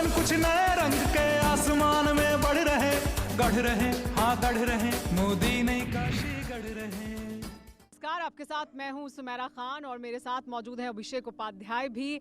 गगन कुछ नए रंग के आसमान में बढ़ रहे, गढ़ रहे, हाँ गढ़ रहे, मोदी नई काशी गढ़ रहे। नमस्कार, आपके साथ मैं हूं सुमेरा खान और मेरे साथ मौजूद है अभिषेक उपाध्याय भी।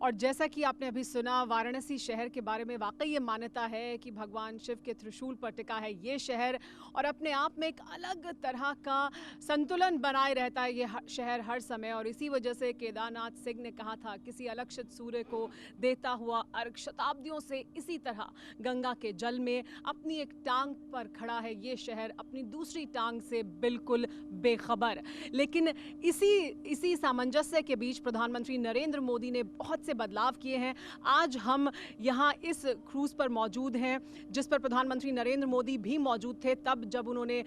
और जैसा कि आपने अभी सुना, वाराणसी शहर के बारे में वाकई ये मान्यता है कि भगवान शिव के त्रिशूल पर टिका है ये शहर और अपने आप में एक अलग तरह का संतुलन बनाए रहता है ये शहर हर समय। और इसी वजह से केदारनाथ सिंह ने कहा था, किसी अलक्षित सूर्य को देता हुआ अर्घ, शताब्दियों से इसी तरह गंगा के जल में अपनी एक टांग पर खड़ा है ये शहर, अपनी दूसरी टांग से बिल्कुल बेखबर। लेकिन इसी सामंजस्य के बीच प्रधानमंत्री नरेंद्र मोदी ने बहुत से बदलाव किए हैं। आज हम यहाँ इस क्रूज पर मौजूद हैं जिस पर प्रधानमंत्री नरेंद्र मोदी भी मौजूद थे तब जब उन्होंने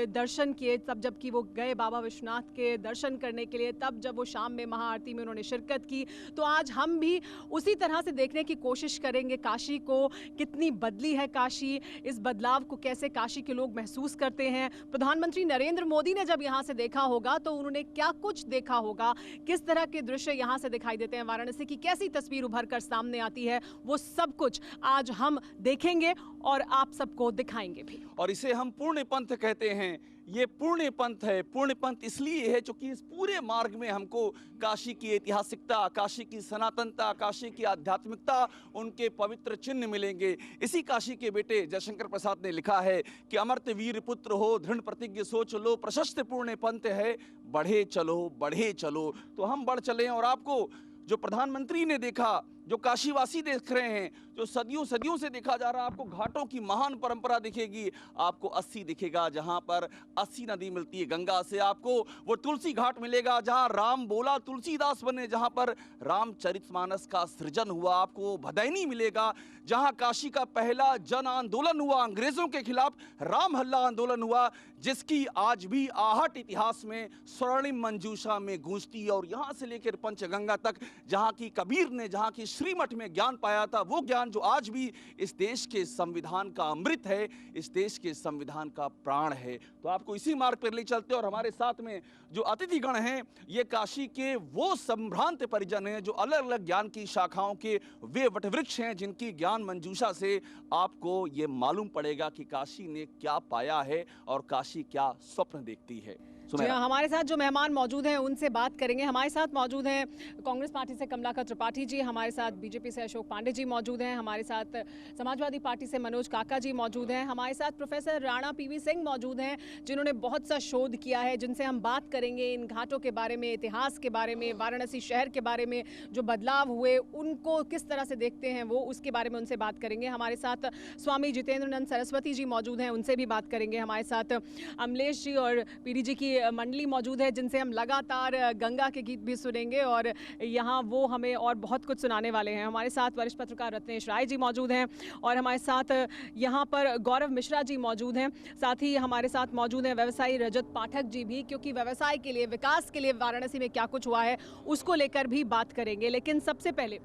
दर्शन किए, तब जबकि वो गए बाबा विश्वनाथ के दर्शन करने के लिए, तब जब वो शाम में महाआरती में उन्होंने शिरकत की। तो आज हम भी उसी तरह से देखने की कोशिश करेंगे काशी को, कितनी बदली है काशी, इस बदलाव को कैसे काशी के लोग महसूस करते हैं। प्रधानमंत्री नरेंद्र मोदी ने जब यहाँ से देखा होगा तो उन्होंने क्या कुछ देखा होगा, किस तरह के दृश्य यहाँ से दिखाई देते हैं, वाराणसी की कैसी तस्वीर उभर कर सामने आती है, वो सब कुछ आज हम देखेंगे और आप सबको दिखाएंगे भी। और इसे हम पुण्य पंथ कहते हैं। ये पुण्य पंथ है। पुण्य पंथ इसलिए है क्योंकि इस पूरे मार्ग में हमको काशी की ऐतिहासिकता, काशी की सनातनता, काशी की आध्यात्मिकता, उनके पवित्र चिन्ह मिलेंगे। इसी काशी के बेटे जयशंकर प्रसाद ने लिखा है कि अमर्त वीर पुत्र हो, दृढ़ प्रतिज्ञ सोच लो, प्रशस्त पुण्य पंथ है, बढ़े चलो बढ़े चलो। तो हम बढ़ चले और आपको जो प्रधानमंत्री ने देखा, जो काशीवासी देख रहे हैं, जो सदियों सदियों से देखा जा रहा है, आपको घाटों की महान परंपरा दिखेगी। आपको 80 दिखेगा जहां पर 80 नदी मिलती है गंगा से। आपको वो तुलसी घाट मिलेगा जहां राम बोला तुलसीदास बने, जहां पर रामचरितमानस का सृजन हुआ। आपको भदैनी मिलेगा जहां काशी का पहला जन आंदोलन हुआ, अंग्रेजों के खिलाफ राम हल्ला आंदोलन हुआ, जिसकी आज भी आहट इतिहास में स्वर्णिम मंजूषा में गूंजती है। और यहां से लेकर पंचगंगा तक जहां की कबीर ने, जहां की श्रीमठ में ज्ञान पाया था, वो ज्ञान जो आज भी इस देश के संविधान का अमृत है, इस देश के संविधान का प्राण है। तो आपको इसी मार्ग पर ले चलते। और हमारे साथ में जो अतिथिगण हैं, ये काशी के वो संभ्रांत परिजन हैं जो अलग अलग ज्ञान की शाखाओं के वे वटवृक्ष हैं, जिनकी ज्ञान मंजूषा से आपको ये मालूम पड़ेगा कि काशी ने क्या पाया है और काशी क्या स्वप्न देखती है। जी हाँ, हमारे साथ जो मेहमान मौजूद हैं उनसे बात करेंगे। हमारे साथ मौजूद हैं कांग्रेस पार्टी से कमलाकर त्रिपाठी जी, हमारे साथ बीजेपी से अशोक पांडे जी मौजूद हैं, हमारे साथ समाजवादी पार्टी से मनोज काका जी मौजूद हैं, हमारे साथ प्रोफेसर राणा पीवी सिंह मौजूद हैं जिन्होंने बहुत सा शोध किया है, जिनसे हम बात करेंगे इन घाटों के बारे में, इतिहास के बारे में, वाराणसी शहर के बारे में, जो बदलाव हुए उनको किस तरह से देखते हैं वो, उसके बारे में उनसे बात करेंगे। हमारे साथ स्वामी जितेंद्रनंद सरस्वती जी मौजूद हैं, उनसे भी बात करेंगे। हमारे साथ अमलेश जी और पीडी जी की मंडली मौजूद है जिनसे हम लगातार गंगा के गीत भी सुनेंगे और यहाँ वो हमें और बहुत कुछ सुनाने वाले हैं। हमारे साथ वरिष्ठ पत्रकार रत्नेश राय जी मौजूद हैं और हमारे साथ यहाँ पर गौरव मिश्रा जी मौजूद हैं। साथ ही हमारे साथ मौजूद हैं व्यवसायी रजत पाठक जी भी, क्योंकि व्यवसाय के लिए, विकास के लिए वाराणसी में क्या कुछ हुआ है उसको लेकर भी बात करेंगे। लेकिन सबसे पहले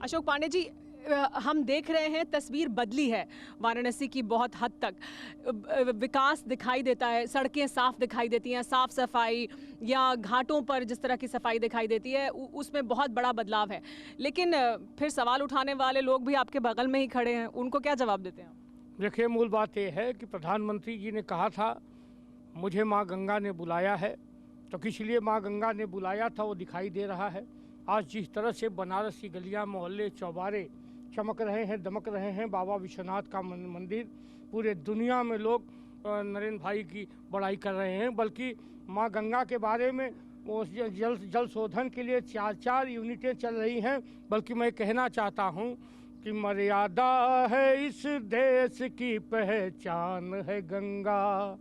अशोक पांडे जी, हम देख रहे हैं तस्वीर बदली है वाराणसी की बहुत हद तक। विकास दिखाई देता है, सड़कें साफ दिखाई देती हैं, साफ सफाई या घाटों पर जिस तरह की सफाई दिखाई देती है उसमें बहुत बड़ा बदलाव है। लेकिन फिर सवाल उठाने वाले लोग भी आपके बगल में ही खड़े हैं, उनको क्या जवाब देते हैं? देखिए, मूल बात यह है कि प्रधानमंत्री जी ने कहा था मुझे माँ गंगा ने बुलाया है, तो किस लिए माँ गंगा ने बुलाया था वो दिखाई दे रहा है। आज जिस तरह से बनारस की गलियाँ, मोहल्ले, चौबारे चमक रहे हैं, दमक रहे हैं, बाबा विश्वनाथ का मंदिर, पूरे दुनिया में लोग नरेंद्र भाई की बड़ाई कर रहे हैं। बल्कि माँ गंगा के बारे में वो जल शोधन के लिए 4 यूनिटें चल रही हैं। बल्कि मैं कहना चाहता हूँ कि मर्यादा है इस देश की, पहचान है गंगा,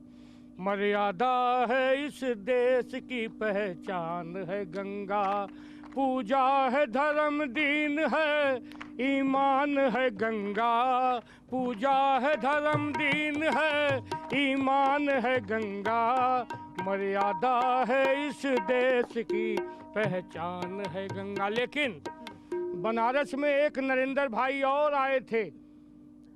मर्यादा है इस देश की, पहचान है गंगा, पूजा है धर्म दीन है, ईमान है गंगा, पूजा है धर्म दीन है, ईमान है गंगा, मर्यादा है इस देश की, पहचान है गंगा। लेकिन बनारस में एक नरेंद्र भाई और आए थे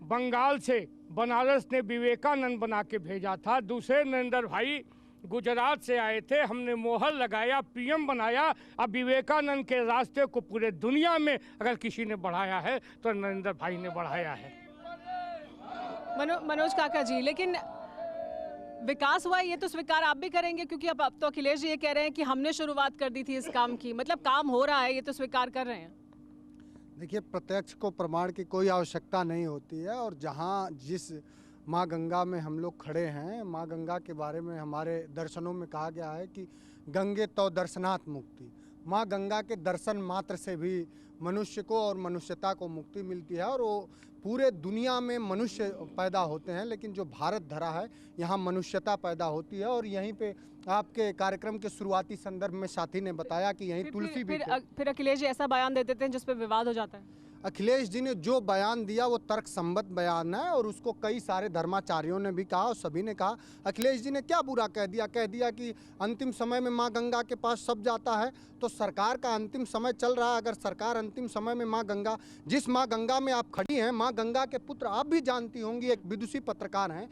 बंगाल से, बनारस ने विवेकानंद बना के भेजा था। दूसरे नरेंद्र भाई गुजरात से आए थे, हमने मोहर लगाया, पीएम बनाया। अब विवेकानंद के रास्ते को पूरे दुनिया में अगर किसी ने बढ़ाया है तो नरेंद्र भाई ने बढ़ाया है। मनोज काका जी, लेकिन विकास हुआ ये तो स्वीकार आप भी करेंगे, क्योंकि अब तो अखिलेश जी ये कह रहे हैं कि हमने शुरुआत कर दी थी इस काम की, मतलब काम हो रहा है, ये तो स्वीकार कर रहे हैं। देखिए, प्रत्यक्ष को प्रमाण की कोई आवश्यकता नहीं होती है। और जहाँ जिस माँ गंगा में हम लोग खड़े हैं, माँ गंगा के बारे में हमारे दर्शनों में कहा गया है कि गंगे तो दर्शनात् मुक्ति। माँ गंगा के दर्शन मात्र से भी मनुष्य को और मनुष्यता को मुक्ति मिलती है। और वो पूरे दुनिया में मनुष्य पैदा होते हैं, लेकिन जो भारत धरा है यहाँ मनुष्यता पैदा होती है। और यहीं पे आपके कार्यक्रम के शुरुआती संदर्भ में साथी ने बताया कि यहीं तुलसी भी फिर अखिलेश जी ऐसा बयान दे देते हैं जिस पे विवाद हो जाता है। अखिलेश जी ने जो बयान दिया वो तर्कसंगत बयान है, और उसको कई सारे धर्माचार्यों ने भी कहा और सभी ने कहा। अखिलेश जी ने क्या बुरा कह दिया कि अंतिम समय में माँ गंगा के पास सब जाता है। तो सरकार का अंतिम समय चल रहा है। अगर सरकार अंतिम समय में माँ गंगा, जिस माँ गंगा में आप खड़ी हैं, माँ गंगा के पुत्र आप भी जानती होंगी, एक विदुषी पत्रकार हैं,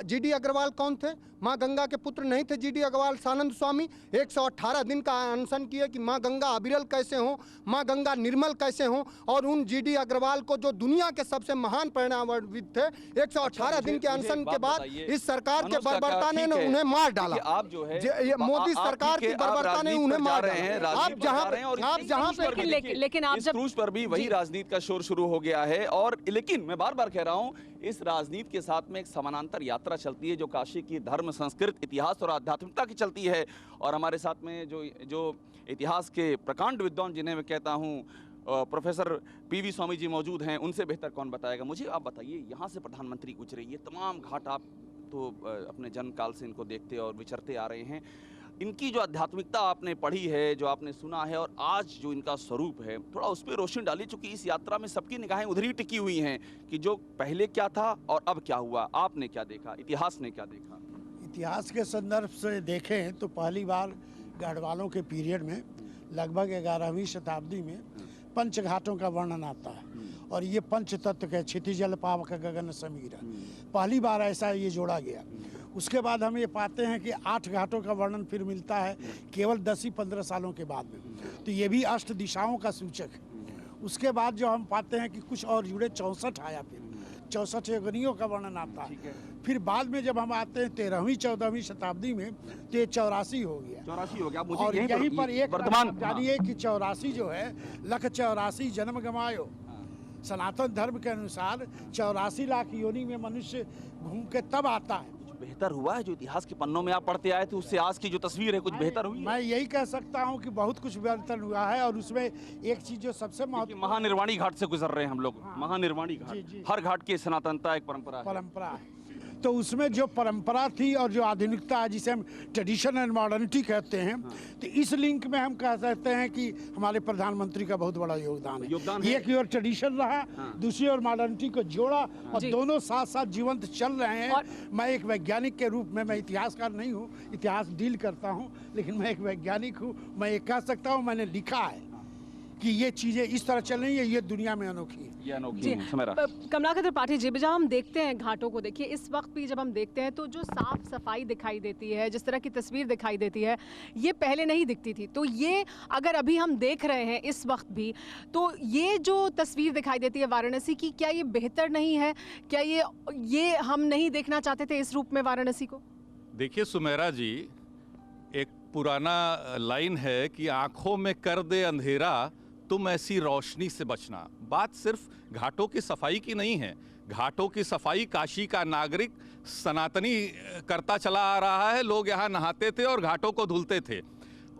जीडी अग्रवाल कौन थे? माँ गंगा के पुत्र नहीं थे जीडी अग्रवाल? सानंद स्वामी 118 दिन का अनशन किए कि माँ गंगा अविरल कैसे हो, माँ गंगा निर्मल कैसे हो। और उन जीडी अग्रवाल को, जो दुनिया के सबसे महान पर्यावरणविद थे, 118 दिन के अनशन के बाद इस सरकार के बर्बरता ने उन्हें मार डाला। आप जो है मोदी सरकार की बर्बरता ने उन्हें मार डाला। आप जहाँ पे लेकिन आप जब क्रूज पर भी वही राजनीति का शोर शुरू हो गया है। और लेकिन मैं बार बार कह रहा हूँ, इस राजनीति के साथ में एक समानांतर यात्रा चलती है जो काशी की धर्म, संस्कृत, इतिहास और आध्यात्मिकता की चलती है। और हमारे साथ में जो इतिहास के प्रकांड विद्वान जिन्हें मैं कहता हूँ प्रोफेसर पीवी स्वामी जी मौजूद हैं, उनसे बेहतर कौन बताएगा। मुझे आप बताइए, यहाँ से प्रधानमंत्री गुजरे, ये तमाम घाट आप तो अपने जन्म काल से इनको देखते और विचरते आ रहे हैं। इनकी जो आध्यात्मिकता आपने पढ़ी है, जो आपने सुना है, और आज जो इनका स्वरूप है, थोड़ा उस पर रोशनी डालिए, चूंकि इस यात्रा में सबकी निगाहें उधर ही टिकी हुई हैं कि जो पहले क्या था और अब क्या हुआ। आपने क्या देखा, इतिहास ने क्या देखा? इतिहास के संदर्भ से देखें तो पहली बार गढ़वालों के पीरियड में लगभग 11वीं शताब्दी में पंच घाटों का वर्णन आता है। और ये पंच तत्व के क्षिति जल पावक गगन समीर, पहली बार ऐसा ये जोड़ा गया। उसके बाद हम ये पाते हैं कि 8 घाटों का वर्णन फिर मिलता है केवल 10 ही 15 सालों के बाद में। तो ये भी अष्ट दिशाओं का सूचक है। उसके बाद जो हम पाते हैं कि कुछ और जुड़े 64 आया, फिर 64 योगिनियों का वर्णन आता है। फिर बाद में जब हम आते हैं 13वीं 14वीं शताब्दी में तो ये 84 हो गया। 84 हो गया। और यहीं पर एक वर्तमान जानिए कि 84 जो है, लख 84 जन्म गमायो। सनातन धर्म के अनुसार 84 लाख योनि में मनुष्य घूम के तब आता है। बेहतर हुआ है जो इतिहास के पन्नों में आप पढ़ते आए थे, उससे आज की जो तस्वीर है कुछ बेहतर हुई है? मैं यही कह सकता हूं कि बहुत कुछ बेहतर हुआ है। और उसमें एक चीज जो सबसे महत्वपूर्ण, महानिर्वाणी घाट से गुजर रहे हैं हम लोग। महानिर्वाणी घाट, हर घाट की सनातनता एक परंपरा है। तो उसमें जो परंपरा थी और जो आधुनिकता है, जिसे हम ट्रेडिशन एंड मॉडर्निटी कहते हैं, तो इस लिंक में हम कह सकते हैं कि हमारे प्रधानमंत्री का बहुत बड़ा योगदान है। एक ओर ट्रेडिशन रहा, दूसरी ओर मॉडर्निटी को जोड़ा, और दोनों साथ साथ जीवंत चल रहे हैं। मैं एक वैज्ञानिक के रूप में, मैं इतिहासकार नहीं हूँ, इतिहास डील करता हूँ, लेकिन मैं एक वैज्ञानिक हूँ। मैं ये कह सकता हूँ, मैंने लिखा है कि ये चीज़ें इस तरह चल रही है, ये दुनिया में अनोखी है। जी, कमलाकर त्रिपाठी जी, जब हम देखते हैं घाटों को, देखिए इस वक्त भी जब हम देखते हैं तो जो साफ सफाई दिखाई देती है, जिस तरह की तस्वीर दिखाई देती है, ये पहले नहीं दिखती थी। तो ये अगर अभी हम देख रहे हैं इस वक्त भी, तो ये जो तस्वीर दिखाई देती है वाराणसी की, क्या ये बेहतर नहीं है? क्या ये हम नहीं देखना चाहते थे इस रूप में वाराणसी को? देखिए सुमेरा जी, एक पुराना लाइन है कि आंखों में कर दे अंधेरा तुम ऐसी रोशनी से बचना। बात सिर्फ घाटों की सफाई की नहीं है। घाटों की सफाई काशी का नागरिक सनातनी करता चला आ रहा है। लोग यहाँ नहाते थे और घाटों को धुलते थे।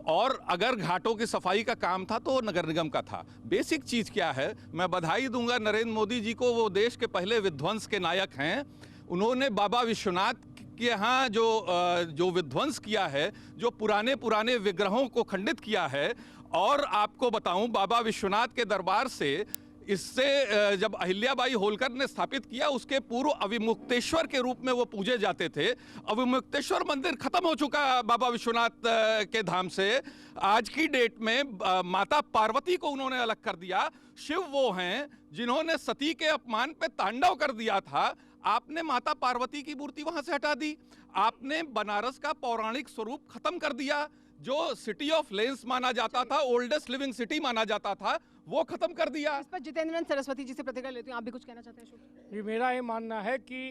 और अगर घाटों की सफाई का काम था तो नगर निगम का था। बेसिक चीज़ क्या है, मैं बधाई दूंगा नरेंद्र मोदी जी को, वो देश के पहले विध्वंस के नायक हैं। उन्होंने बाबा विश्वनाथ के यहाँ जो विध्वंस किया है, जो पुराने विग्रहों को खंडित किया है। और आपको बताऊं, बाबा विश्वनाथ के दरबार से, इससे जब अहिल्याबाई होलकर ने स्थापित किया, उसके पूर्व अविमुक्तेश्वर के रूप में वो पूजे जाते थे। अविमुक्तेश्वर मंदिर खत्म हो चुका बाबा विश्वनाथ के धाम से। आज की डेट में माता पार्वती को उन्होंने अलग कर दिया। शिव वो हैं जिन्होंने सती के अपमान पे तांडव कर दिया था। आपने माता पार्वती की मूर्ति वहां से हटा दी, आपने बनारस का पौराणिक स्वरूप खत्म कर दिया, जो सिटी ऑफ लेंस माना जाता था, ओल्डेस्ट लिविंग सिटी माना जाता था, वो खत्म कर दिया। इस पर जितेंद्र सरस्वती जी से प्रतिक्रिया लेती हूँ, आप भी कुछ कहना चाहते हैं अशोक? ये मेरा ये मानना है कि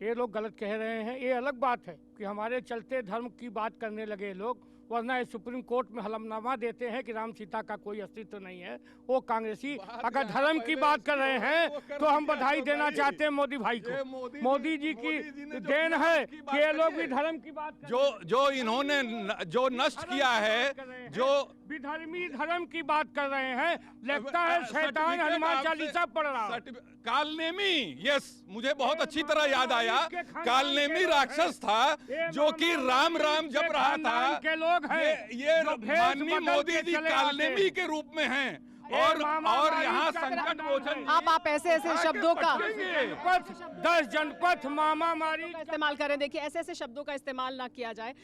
ये लोग गलत कह रहे हैं। ये अलग बात है कि हमारे चलते धर्म की बात करने लगे लोग, वरना ये सुप्रीम कोर्ट में हलफनामा देते हैं कि राम सीता का कोई अस्तित्व नहीं है। वो कांग्रेसी अगर धर्म की बात कर रहे हैं तो हम बधाई देना चाहते हैं मोदी भाई को। मोदी जी की देन है कि ये लोग भी धर्म की बात जो इन्होंने जो नष्ट किया है, जो विधर्मी धर्म की बात कर रहे हैं, लगता है शैतान हनुमान चालीसा पढ़ रहा है। कालनेमी, यस, मुझे बहुत अच्छी तरह याद आया, कालनेमी राक्षस था जो कि राम राम जप रहा था। के लोग हैं ये माननीय मोदी जी कालनेमी के रूप में हैं और यहाँ संकट मोचन। आप ऐसे शब्दों का 10 जनपथ मामा मारी इस्तेमाल करें, देखिए ऐसे शब्दों का इस्तेमाल ना किया जाए।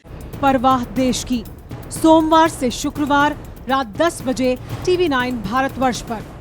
परवाह देश की, सोमवार से शुक्रवार रात 10 बजे TV9 भारतवर्ष पर।